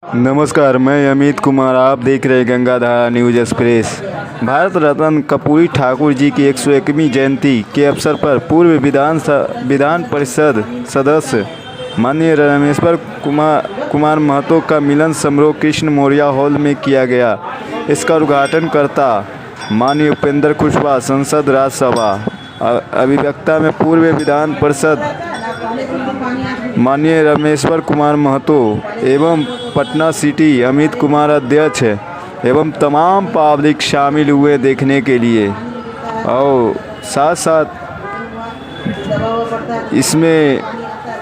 नमस्कार, मैं अमित कुमार। आप देख रहे हैं गंगाधारा न्यूज़ एक्सप्रेस। भारत रत्न कर्पूरी ठाकुर जी की 101वीं जयंती के अवसर पर पूर्व विधान परिषद सदस्य माननीय रामेश्वर कुमार महतो का मिलन समारोह कृष्ण मौर्य हॉल में किया गया। इसका उद्घाटन करता माननीय उपेंद्र कुशवाहा, संसद राज्यसभा। अभिवक्ता में पूर्व विधान परिषद माननीय रामेश्वर कुमार महतो एवं पटना सिटी अमित कुमार अध्यक्ष एवं तमाम पब्लिक शामिल हुए देखने के लिए। और साथ साथ इसमें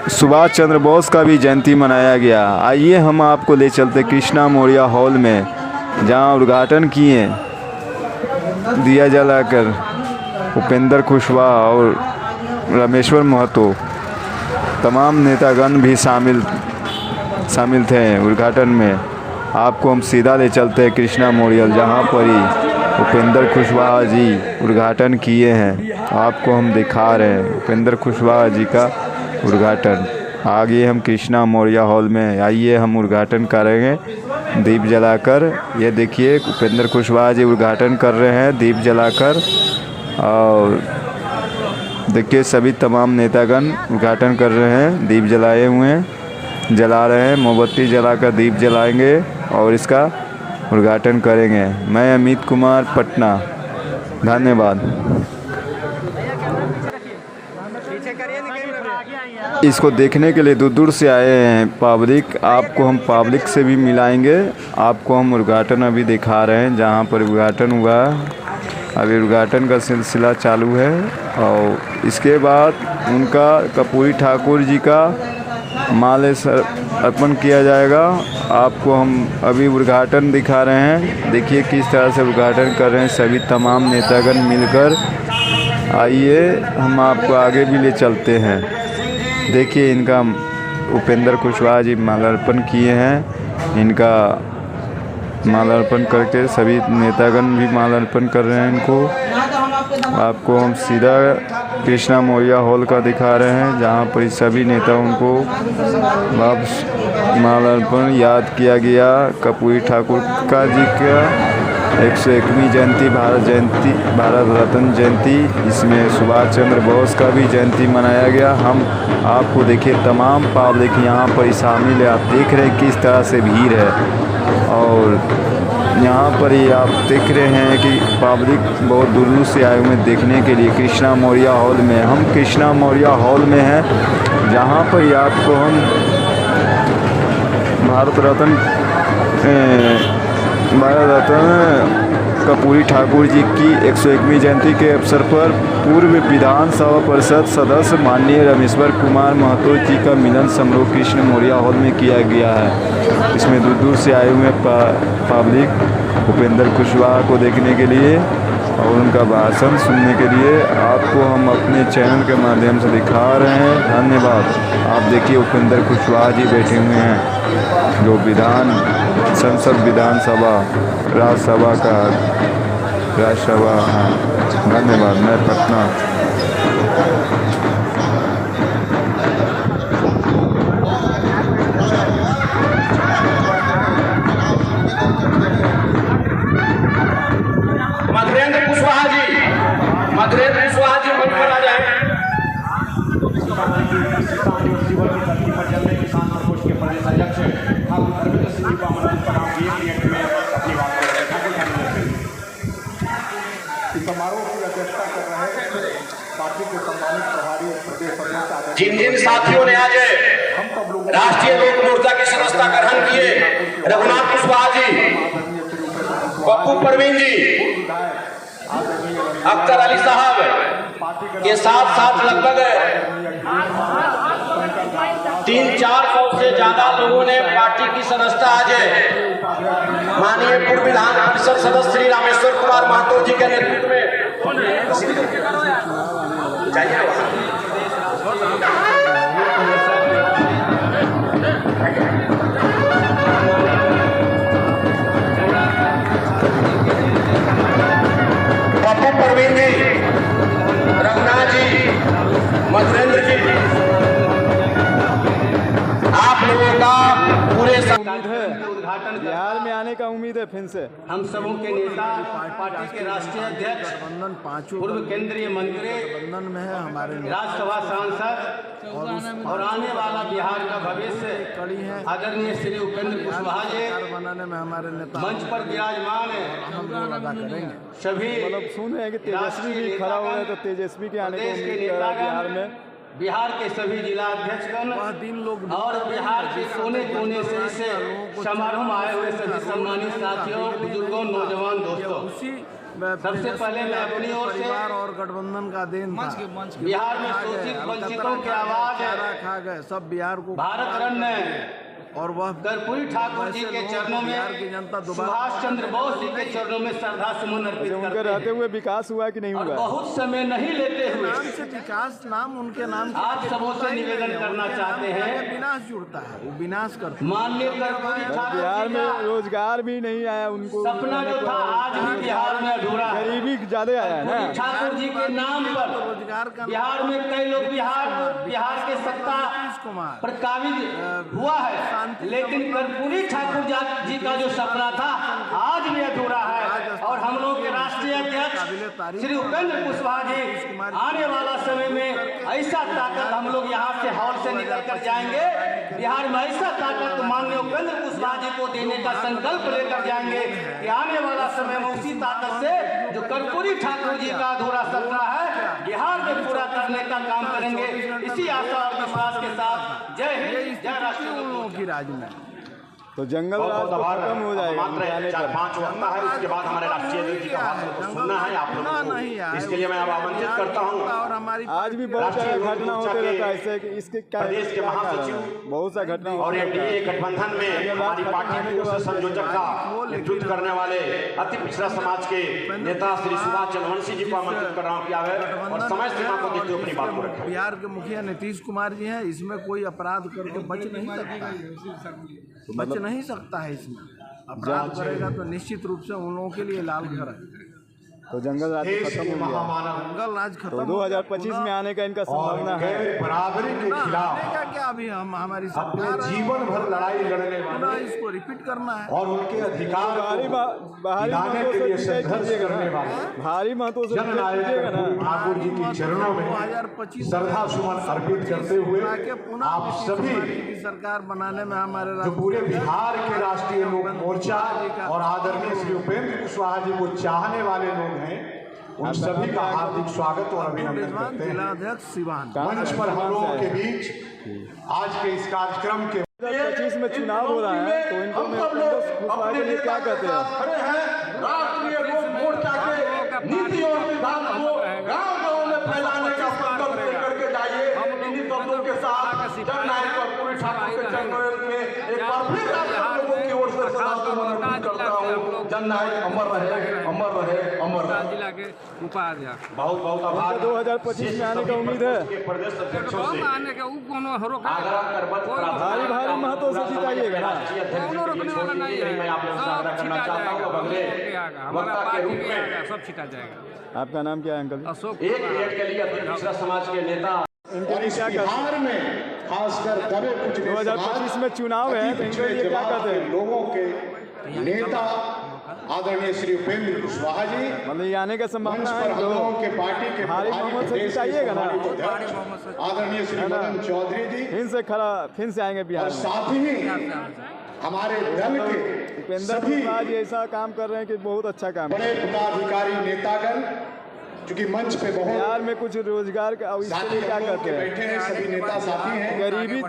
सुभाष चंद्र बोस का भी जयंती मनाया गया। आइए हम आपको ले चलते कृष्णा मौर्य हॉल में, जहां उद्घाटन किए दिया जलाकर उपेंद्र कुशवाहा और रामेश्वर महतो। तमाम नेतागण भी शामिल थे उद्घाटन में। आपको हम सीधा ले चलते हैं कृष्णा मौर्य, जहाँ पर ही उपेंद्र कुशवाहा जी उद्घाटन किए हैं। आपको हम दिखा रहे हैं उपेंद्र कुशवाहा जी का उद्घाटन। आगे हम कृष्णा मौर्य हॉल में, आइए हम उद्घाटन करेंगे दीप जलाकर। ये देखिए उपेंद्र कुशवाहा जी उद्घाटन कर रहे हैं दीप जलाकर। और देखिए सभी तमाम नेतागण उद्घाटन कर रहे हैं, दीप जलाए हुए हैं, जला रहे हैं, मोमबत्ती जलाकर दीप जलाएंगे और इसका उद्घाटन करेंगे। मैं अमित कुमार, पटना। धन्यवाद। इसको देखने के लिए दूर दूर से आए हैं पब्लिक। आपको हम पब्लिक से भी मिलाएंगे। आपको हम उद्घाटन अभी दिखा रहे हैं जहां पर उद्घाटन हुआ। अभी उद्घाटन का सिलसिला चालू है और इसके बाद उनका कर्पूरी ठाकुर जी का माल्य अर्पण किया जाएगा। आपको हम अभी उद्घाटन दिखा रहे हैं। देखिए किस तरह से उद्घाटन कर रहे हैं सभी तमाम नेतागण मिलकर। आइए हम आपको आगे भी ले चलते हैं। देखिए इनका उपेंद्र कुशवाहा जी माल्यार्पण किए हैं। इनका माल्यार्पण करके सभी नेतागण भी माल्यार्पण कर रहे हैं इनको। आपको हम सीधा कृष्णा मौर्य हॉल का दिखा रहे हैं, जहां पर सभी नेताओं को माल्यार्पण याद किया गया। कर्पूरी ठाकुर का जी का 101वीं जयंती, भारत रत्न जयंती। इसमें सुभाष चंद्र बोस का भी जयंती मनाया गया। हम आपको देखिए तमाम पब्लिक यहाँ पर शामिल है। आप देख रहे हैं किस तरह से भीड़ है। और यहाँ पर ही आप देख रहे हैं कि पब्लिक बहुत दूर दूर से आए हुए देखने के लिए कृष्णा मौर्य हॉल में। हम कृष्णा मौर्य हॉल में हैं, जहाँ पर ही आपको हम भारत रत्न कर्पूरी ठाकुर जी की 101वीं जयंती के अवसर पर पूर्व विधानसभा परिषद सदस्य माननीय रामेश्वर कुमार महतो जी का मिलन समारोह कृष्ण मौर्य हॉल में किया गया है। इसमें दूर दूर से आए हुए पब्लिक उपेंद्र कुशवाहा को देखने के लिए और उनका भाषण सुनने के लिए। आपको हम अपने चैनल के माध्यम से दिखा रहे हैं। धन्यवाद। आप देखिए उपेंद्र कुशवाहा जी बैठे हुए हैं, जो संसद विधानसभा राज्यसभा हैं। धन्यवाद। मैं पटना। मधुरेंद्र कुशवाहा जी मंच पर आ जाए। किसान प्रकोष्ठ के प्रदेश अध्यक्ष समारोह की अध्यक्षता कर रहे पार्टी के सम्मानित प्रभारी प्रदेश अध्यक्ष जिन जिन साथियों ने आज राष्ट्रीय लोक मोर्चा की सदस्यता ग्रहण किए, रघुनाथ कुशवाहा जी, पप्पू परवीन जी, अख्तर अली साहब के साथ साथ लगभग 300-400 से ज्यादा लोगों ने पार्टी की सदस्यता आज माननीय पूर्व विधान परिषद सदस्य श्री रामेश्वर कुमार महतो जी के नेतृत्व में पप्पू परवीन जी, रघुनाथ जी, मधुरेंद्र जी, आप लोगों का पूरे उद्घाटन बिहार में करता आने का उम्मीद है फिर से। हम सबों के नेता, पार्टी के राष्ट्रीय अध्यक्ष, गठबंधन पांचों पूर्व केंद्रीय मंत्री, गठबंधन में है हमारे नेता राज्यसभा सांसद और आने वाला बिहार का भविष्य कड़ी है। आदरणीय श्री उपेंद्र कुशवाहा जी सरकार बनाने में हमारे नेता मंच पर विराजमान है। अहम रोल अदा करेंगे। सभी मतलब सुन रहे हैं कि तेजस्वी भी खड़ा हुआ है, तो तेजस्वी के आने को प्रदेश के उम्मीद कर रहा है बिहार नेतागण, में। बिहार के सभी जिला अध्यक्षगण वह दिन लोग और बिहार के कोने कोने से इस समारोह में आए हुए सभी सम्मानित साथियों, बुजुर्गों, नौजवान दोस्तों, उसी सबसे पहले मैं अपनी ओर से परिवार और गठबंधन का देन था। बिहार में शोषित वंचितों की आवाज है, खा गए सब बिहार को भारत रत्न और वह कर्पूरी ठाकुर जी के चरणों बिहार की में, जनता दोबारा सुभाष चंद्र बोस जी के चरणों में श्रद्धा सुमन अर्पित उनके करते रहते हैं हुए विकास हुआ कि नहीं और हुआ? बहुत समय नहीं लेते हुए नाम से विकास, नाम उनके नाम से आप सबों से निवेदन करना उनके चाहते नाम से हैं। विनाश जुड़ता है, वो विनाश करते हैं। माननीय कर्पूरी ठाकुर बिहार जी में का रोजगार भी नहीं आया उनको। सपना जो था आज भी बिहार में अधूरा है। गरीबी ज्यादा आया है कर्पूरी ना। ठाकुर जी के नाम पर रोजगार का बिहार में कई लोग बिहार के सत्ता नीतीश कुमार पर काबिज हुआ है, लेकिन कर्पूरी ठाकुर जी का जो सपना था आज भी अधूरा है। और हम लोग के राष्ट्रीय अध्यक्ष श्री उपेंद्र कुशवाहा जी आने वाला समय में ऐसा ताकत हम लोग यहाँ से हॉल से निकल कर जाएंगे, बिहार में ऐसा ताकत माननीय उपेंद्र कुशवाहा जी को देने का संकल्प लेकर जाएंगे कि आने वाला समय में उसी ताकत से जो कर्पूरी ठाकुर जी का अधूरा सपना है बिहार में पूरा करने का काम करेंगे। इसी आशा और विश्वास के साथ जय हिंद, जय राष्ट्र। उन लोगों की राज में तो जंगल राज तो खत्म हो जाएगा मात्र जाने पर। 4-5 वक्ता है, उसके बाद हमारे राष्ट्रीय अध्यक्ष जी का भाषण को सुनना है आप लोगों को। इसके लिए मैं अब आमंत्रित करता हूँ और हमारी आज भी बहुत सारा घटना होते रहता है ऐसे कि इसके क्या प्रदेश के क्या कारण महासचिव है? बहुत सा घटना और होता रहता एनडीए है। गठबंधन में हमारी पार्टी के उस संयोजक का नेतृत्व करने वाले अति पिछड़ा समाज के नेता श्री सुभाष चंद्र वंशी जी को आमंत्रित कर रहा हूँ कि आवे और समय सीमा को देखते हुए अपनी बात को रखें। बिहार के मुखिया नीतीश कुमार जी हैं, इसमें कोई अपराध करके बच नहीं सकता है। इसमें अपराध करेगा तो निश्चित रूप से उन लोगों के लिए लाल घर है। तो जंगल राज देश खत्म के हो गया। महामानव जंगल राज तो खत्म 2025 में आने का इनका संभावना और है। गैर बराबरी के खिलाफ का क्या अभी हम हमारी अपने सरकार है, जीवन भर लड़ाई लड़ने पुनः वाले इसको रिपीट करना है। और उनके अधिकार भारी को भारी दिलाने मतों के से लिए विजय संघर्ष कीजिएगा करने ना। वाले भारी मतों से विजय जननायक कीजिएगा ना। कर्पूरी ठाकुर जी के चरणों में 2025 श्रद्धा सुमन अर्पित करते हुए पुनः आप नीतीश सभी कुमार जी की सरकार बनाने में हमारे जो पूरे बिहार के राष्ट्रीय लोक मोर्चा और आदरणीय श्री उपेंद्र कुशवाहा जी को चाहने वाले लोग हैं, उन सभी का हार्दिक स्वागत और अभिनंदन करते हैं। जिलाध्यक्ष सिवान मंच पर हम लोगों के बीच आज के इस कार्यक्रम के 2025 में चुनाव हो रहा है, तो इनको हम मैं सब लोग कुशवाहा के लिए क्या कहते हैं? खड़े हैं राष्ट्रीय लोक मोर्चा के नीति और सिद्धांत को गांव-गांव में फैलाने का संकल्प लेकर के जाइए। इन्हीं शब्दों के साथ जननायक कर्पूरी ठाकुर के चरणों में एक बार फिर आप सब लोगों की ओर से सदा समर्पित करता हूँ। जननायक अमर रहे, अमर रहे, अमर रहे। जिला के उपाध्यक्ष बहुत बहुत आभार। 2025 में आने का उम्मीद है। के प्रदेश अध्यक्षों से आने के ऊ कोनो हरो आग्रह करबत भारी भारी महत्व से जिताइएगा ना। राष्ट्रीय अध्यक्ष जी के लिए छोड़ दीजिए, मैं आप लोगों से आग्रह करना चाहता हूँ अब अगले हमारा वक्ता के पार्टी रूप के आएगा, में सब छिटा जाएगा। आपका नाम क्या है अंकल? अशोक एक मिनट के लिए अति पिछड़ा समाज के नेता इनके और लिए इस क्या कहते हैं? बिहार में खासकर दबे कुचले 2025 में चुनाव है, तो इनके लिए क्या कहते हैं? लोगों के नेता आदरणीय श्री उपेंद्र कुशवाहा जी मतलब ये आने का मंच संभावना पर है। हम लोगों के पार्टी के भारी प्रभारी बहुमत से प्रदेश के जिताइएगा ना। सम्मानित अध्यक्ष आदरणीय श्री मदन चौधरी जी फिर से आएंगे और बिहार में। साथ ही हमारे दल के उपेंद्र सभी कुशवाहा जी ऐसा काम कर रहे हैं कि बहुत अच्छा काम है। बड़े पदाधिकारी नेतागण चूंकि मंच पे बहुत बिहार में कुछ रोजगार का, अब इसके साथी लिए क्या हम लोग कहते के हैं? बैठे हैं, सभी नेता साथी हैं गरीबी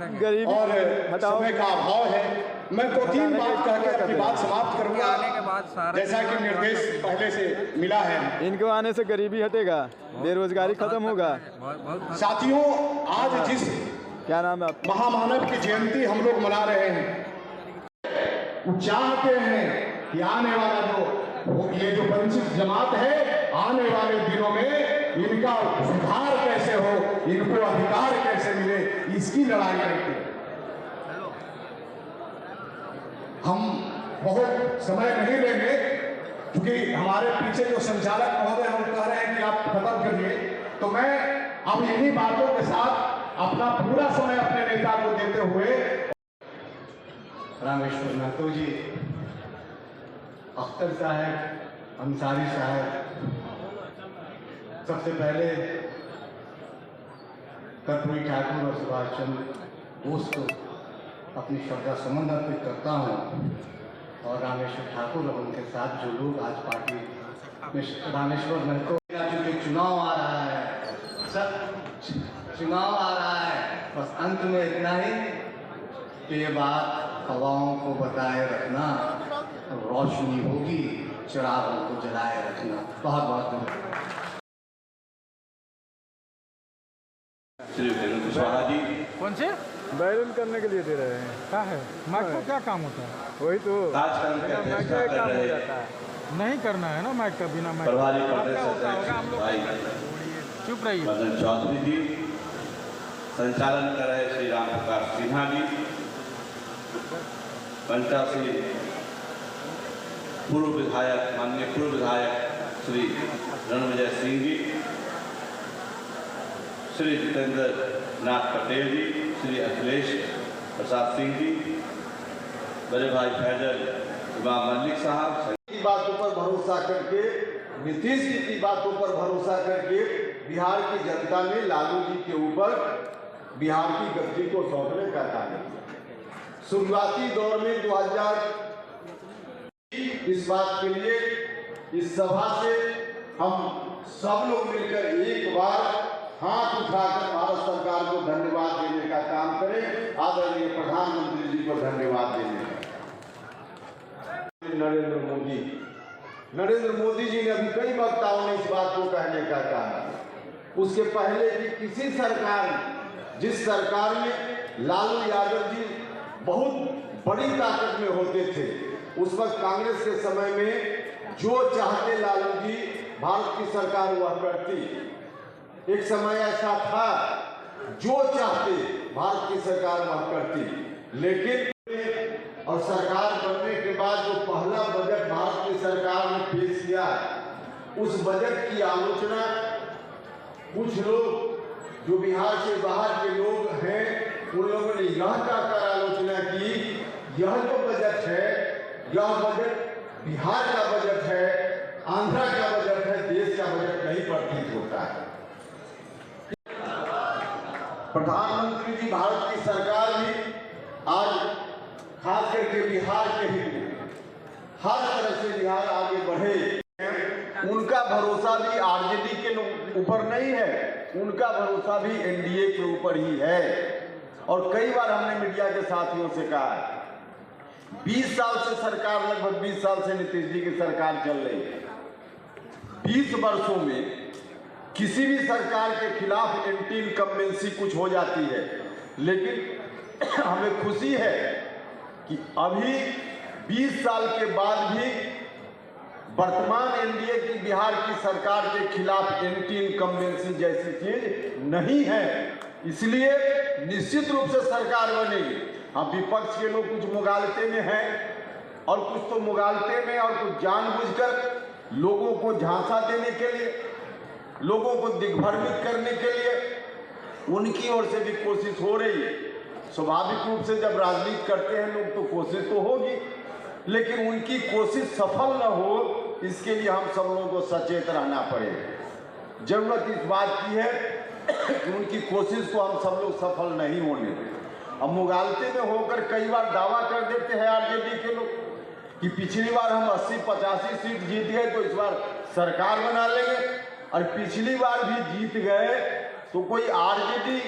और हटाओ। समय का अभाव है। मैं 2-3 बात कह के अपनी बात समाप्त करूंगा। जैसा कि निर्देश पहले से मिला है, इनको आने से गरीबी हटेगा, बेरोजगारी खत्म होगा। साथियों आज जिस क्या नाम है आपका? महामानव की जयंती हम लोग मना रहे हैं, वो चाहते हैं कि आने वाला ये जो वंचित जमात है, आने वाले दिनों में इनका सुधार कैसे हो, इनको अधिकार कैसे मिले, इसकी लड़ाई लड़ते हैं। हम बहुत समय नहीं लेंगे क्योंकि हमारे पीछे जो संचालक महोदय हम कह रहे हैं कि आप खत्म करिए, तो मैं अब इन्हीं बातों के साथ अपना पूरा समय अपने नेता को देते हुए रामेश्वर महतो जी, अख्तर साहब, अंसारी साहब, सबसे पहले कर्पूरी ठाकुर और सुभाष चंद्र बोस को अपनी श्रद्धा सुमन अर्पित करता हूँ। और रामेश्वर ठाकुर और उनके साथ जो लोग आज पार्टी में, रामेश्वर महतो चूँकि चुनाव आ रहा है, सब चुनाव आ रहा है, बस अंत में इतना ही कि ये बात हवाओं को बताए रखना, रोशनी होगी चिरागों को जलाए रखना। बहुत बहुत धन्यवाद। श्री वीरेंद्र कुशवाहा जी कौन से बैलन करने के लिए दे रहे हैं। क्या है माइक को क्या काम होता है? वही तो राजकारण की अध्यक्षता कर रहे नहीं करना है ना माइक का, बिना माइक प्रभारी आपका प्रदेश होता होगा, हम अध्यक्ष लोग भाई चुप रहिए। मदन चौधरी जी, संचालन कर रहे श्री राम प्रकाश सिन्हा जी, पंचासी पूर्व विधायक, माननीय पूर्व विधायक श्री रणविजय सिंह जी, श्री जितेंद्र नाथ पटेल जी, श्री अखिलेश प्रसाद सिंह जी, बड़े भाई फैजल इमाम मलिक साहब की बातों पर भरोसा करके, नीतीश जी की बातों पर भरोसा करके बिहार की जनता ने लालू जी के ऊपर बिहार की गद्दी को सौंपने का कार्य किया। शुरुआती दौर में 2000 इस बात के लिए इस सभा से हम सब लोग मिलकर एक बार हाथ उठाकर भारत सरकार को धन्यवाद देने का काम करें, आदरणीय प्रधानमंत्री जी को धन्यवाद देने का। नरेंद्र मोदी जी ने अभी कई वक्ताओं ने इस बात को कहने का कहा। उसके पहले भी किसी सरकार ने, जिस सरकार में लालू यादव जी बहुत बड़ी ताकत में होते थे, उस वक्त कांग्रेस के समय में जो चाहते लालू जी भारत की सरकार हुआ करती। एक समय ऐसा था जो चाहते भारत की सरकार हुआ करती, लेकिन और सरकार बनने के बाद जो पहला बजट भारत की सरकार ने पेश किया, उस बजट की आलोचना कुछ लोग जो बिहार से बाहर के लोग हैं, उन लोगों ने यह कहकर आलोचना की, यह जो बजट है, यह बजट बिहार का बजट है, आंध्रा का बजट है, देश का बजट नहीं प्रतीत होता है। प्रधानमंत्री जी, भारत की सरकार भी आज खास करके बिहार के हित में हर तरह से बिहार आगे बढ़े। उनका भरोसा भी आरजेडी के ऊपर नहीं है, उनका भरोसा भी एनडीए के ऊपर ही है। और कई बार हमने मीडिया के साथियों से कहा है, 20 साल से सरकार, लगभग 20 साल से नीतीश जी की सरकार चल रही है। 20 वर्षों में किसी भी सरकार के खिलाफ एंटी इनकम्बेंसी कुछ हो जाती है, लेकिन हमें खुशी है कि अभी 20 साल के बाद भी वर्तमान एनडीए की बिहार की सरकार के खिलाफ एंटी इनकम्बेंसी जैसी चीज नहीं है। इसलिए निश्चित रूप से सरकार बनेगी। अब विपक्ष के लोग कुछ मुगालते में हैं, और कुछ तो मुगालते में और कुछ जानबूझकर लोगों को झांसा देने के लिए, लोगों को दिग्भ्रमित करने के लिए उनकी ओर से भी कोशिश हो रही है। स्वाभाविक रूप से जब राजनीति करते हैं लोग तो कोशिश तो होगी, लेकिन उनकी कोशिश सफल न हो, इसके लिए हम सब लोगों को सचेत रहना पड़ेगा। जरूरत इस बात की है कि उनकी कोशिश को हम सब लोग सफल नहीं होने दें। अब मुगालते में होकर कई बार दावा कर देते हैं आरजेडी के लोग कि पिछली बार हम 80-85 सीट जीत गए तो इस बार सरकार बना लेंगे, और पिछली बार भी जीत गए तो कोई आरजेडी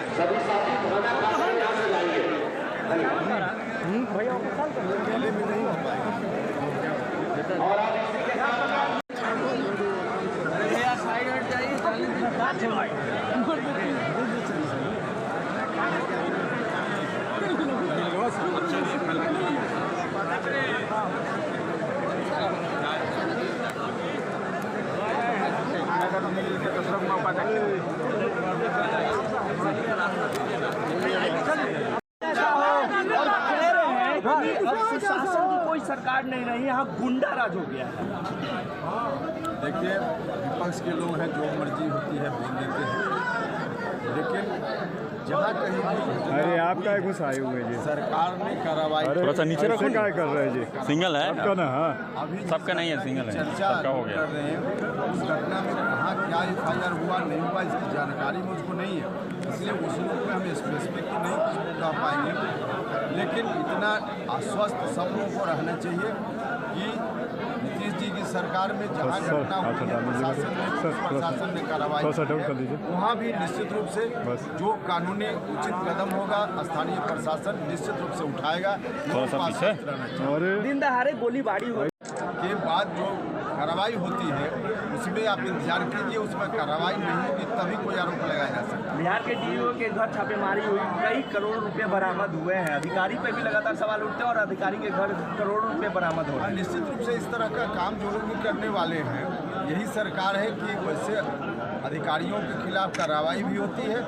सभी साथी खाना खाकर यहाँ से जाएंगे। और आप इसी के साथ सुशासन की कोई सरकार नहीं रही, यहाँ गुंडा राज हो गया है। देखिए, विपक्ष के लोग हैं, जो मर्जी होती है बोल देते हैं, लेकिन जहाँ कहीं भी अरे आप क्या घुस आए हुए जी? सरकार ने कार्रवाई थोड़ा सा नीचे रखो। क्या कर रहे हैं जी? सिंगल है आपका ना? हाँ, अभी सबका नहीं है, सिंगल है, चर्चा सबका हो गया। कर रहे हैं। उस घटना में कहाँ क्या FIR हुआ नहीं हुआ इसकी जानकारी मुझको नहीं है, इसलिए उस लोग में हम स्पेसिफिक नहीं कह पाएंगे। लेकिन इतना आश्वस्त सब लोगों को रहना चाहिए कि नीतीश जी की सरकार में जहाँ घटना हुई है, प्रशासन ने कार्रवाई की है, वहाँ भी निश्चित रूप से जो कानूनी उचित कदम होगा स्थानीय प्रशासन निश्चित रूप से उठाएगा। और दिन दहाड़े गोलीबारी हो के बाद जो कार्रवाई होती है उसमें आप इंतजार कीजिए, उसमें कार्रवाई नहीं होगी तभी कोई आरोप लगाया जा सकता है। बिहार के DO के घर छापेमारी हुई, कई करोड़ रुपए बरामद हुए हैं। अधिकारी पे भी लगातार सवाल उठते हैं और अधिकारी के घर करोड़ों रुपए बरामद हो रहे हैं। निश्चित रूप से इस तरह का काम जो लोग भी करने वाले हैं, यही सरकार है कि वैसे अधिकारियों के खिलाफ कार्रवाई भी होती है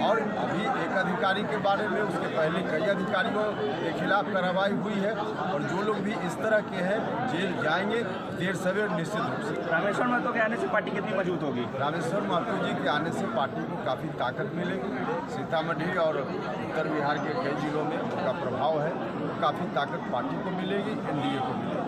और अभी एक अधिकारी के बारे में उसके पहले कई अधिकारियों के खिलाफ कार्रवाई हुई है और जो लोग भी इस तरह के हैं जेल जाएंगे देर सवेर निश्चित रूप से। रामेश्वर महतो के आने से पार्टी कितनी मजबूत होगी? रामेश्वर महतो जी के आने से पार्टी को काफ़ी ताकत मिलेगी। सीतामढ़ी और उत्तर बिहार के कई जिलों में उनका प्रभाव है, काफ़ी ताकत पार्टी को मिलेगी, NDA को मिलेगी।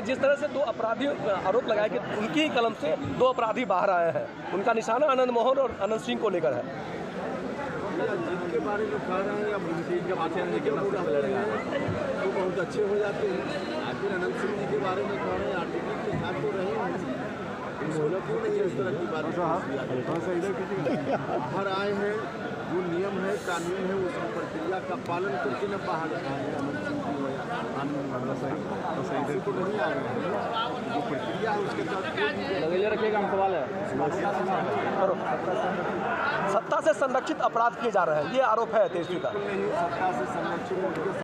जिस तरह से दो अपराधी आरोप लगाए कि उनकी ही कलम से दो अपराधी बाहर आए हैं, उनका निशाना आनंद मोहन और अनंत सिंह को लेकर है। जिनके बारे में कह रहे हैं अब उनके तो बहुत अच्छे हो जाते हैं। आखिर अनंत सिंह जी के बारे में कह रहे हैं आर्टिकल के साथ तो रहे हैं, क्यों नहीं है इस तरह की बात? बाहर आए हैं, जो नियम है कानून है उस प्रक्रिया का पालन करके न बाहर आए अनंत सिंह जी ऐसे तो नहीं आ रहे हैं, जो प्रक्रिया है उसके साथ रखिएगा। हम सवाल है, सत्ता से संरक्षित अपराध किए जा रहे हैं, ये आरोप है तेजस्वी का। सत्ता से संरक्षित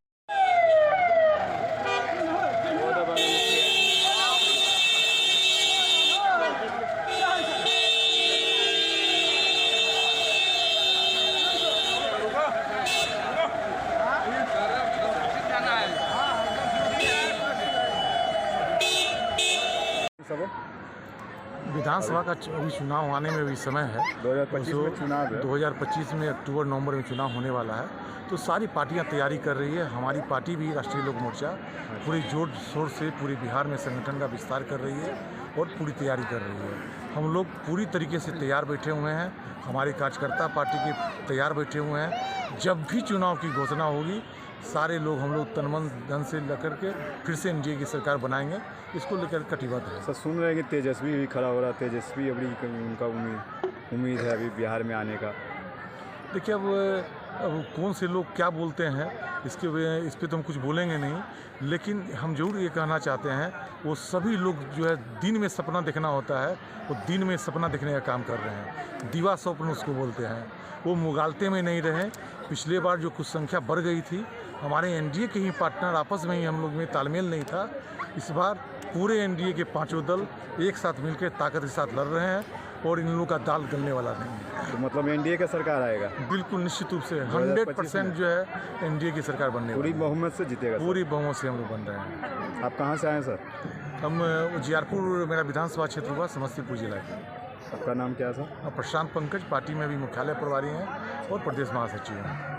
विधानसभा का अभी चुनाव आने में भी समय है। 2025 में चुनाव है। 2025 में अक्टूबर नवंबर में चुनाव होने वाला है, तो सारी पार्टियां तैयारी कर रही है। हमारी पार्टी भी राष्ट्रीय लोक मोर्चा पूरी जोर शोर से पूरे बिहार में संगठन का विस्तार कर रही है और पूरी तैयारी कर रही है। हम लोग पूरी तरीके से तैयार बैठे हुए हैं, हमारे कार्यकर्ता पार्टी के तैयार बैठे हुए हैं। जब भी चुनाव की घोषणा होगी सारे लोग हम लोग तन मन धन से लेकर के फिर से NDA की सरकार बनाएंगे, इसको लेकर कटिबद्ध है। सर सुन रहे हैं कि तेजस्वी भी खड़ा हो रहा है, तेजस्वी अभी उनका उम्मीद है अभी बिहार में आने का। देखिए अब कौन से लोग क्या बोलते हैं इस पे तो हम कुछ बोलेंगे नहीं, लेकिन हम जरूर ये कहना चाहते हैं वो सभी लोग जो है दिन में सपना देखना होता है, वो दिन में सपना देखने का काम कर रहे हैं। दिवा स्वप्न उसको बोलते हैं, वो मुगालते में नहीं रहे। पिछले बार जो कुछ संख्या बढ़ गई थी, हमारे NDA के ही पार्टनर आपस में ही हम लोग में तालमेल नहीं था। इस बार पूरे NDA के पांचों दल एक साथ मिलकर ताकत के साथ लड़ रहे हैं और इन लोगों का दाल गलने वाला नहीं है। तो मतलब NDA का सरकार आएगा? बिल्कुल निश्चित रूप से 100% जो है NDA की सरकार बनने पूरी बहुमत से जीतेगा? पूरी बहुमत से हम लोग बन रहे हैं। आप कहाँ से आए सर? हम उजियारपुर मेरा विधानसभा क्षेत्र हुआ, समस्तीपुर जिला का। आपका नाम क्या है सर? प्रशांत पंकज, पार्टी में भी मुख्यालय प्रभारी हैं और प्रदेश महासचिव हैं।